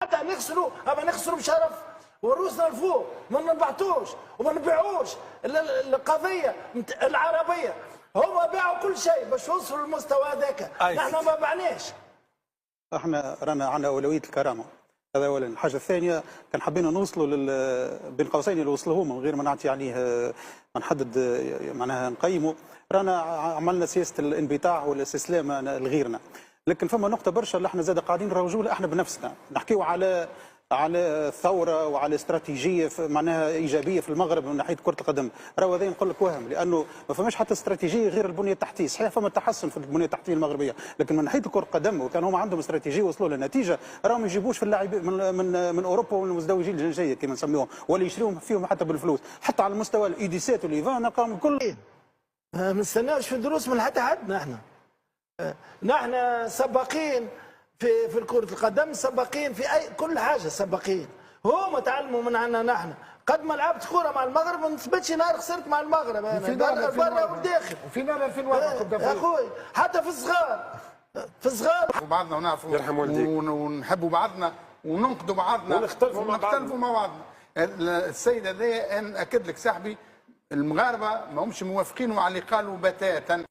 حتى نخسروا بشرف وروسنا الفوق، ما نبعتوش وما نبيعوش القضيه العربيه. هما باعوا كل شيء باش يوصلوا للمستوى هذاك، نحن ما بعناش. احنا رانا عندنا اولويه الكرامه، هذا اولا. الحاجه الثانيه كان حبينا نوصلوا بين قوسين اللي وصلوا هما من غير ما نعطي عليه ما نحدد معناها نقيمه. رانا عملنا سياسه الانبطاح والاستسلام لغيرنا، لكن فما نقطه برشا اللي احنا زاد قاعدين نروجوا لها احنا بنفسنا، نحكيو على ثوره وعلى استراتيجيه معناها ايجابيه في المغرب من ناحيه كره القدم. راهو هذا نقول لك وهم، لانه ما فماش حتى استراتيجيه غير البنيه التحتيه. صحيح فما تحسن في البنيه التحتيه المغربيه، لكن من ناحيه كره القدم وكان هم عندهم استراتيجيه وصلوا للنتيجه، راهم ما يجيبوش في اللاعبين من اوروبا ومن المزدوجين الجنسيه كما نسميهم، ولا يشريهم فيهم حتى بالفلوس. حتى على المستوى الايديسات والايفان نلقاهم الكل. ما نستناوش في دروس من حتى حد. نحن سباقين في كرة القدم، سباقين في كل حاجة، سباقين. هما تعلموا من عنا نحن. قد ما لعبت كرة مع المغرب ما نثبتش نهار خسرت مع المغرب انا برا والداخل. وفي نهار 2004 يا اخوي حتى في الصغار بعضنا ونعرفوا يرحم والديك ونحبوا بعضنا وننقدوا بعضنا ونختلفوا مع بعضنا. السيد هذا ان اكد لك صاحبي المغاربه ما همش موافقين على اللي قالوا بتاتا.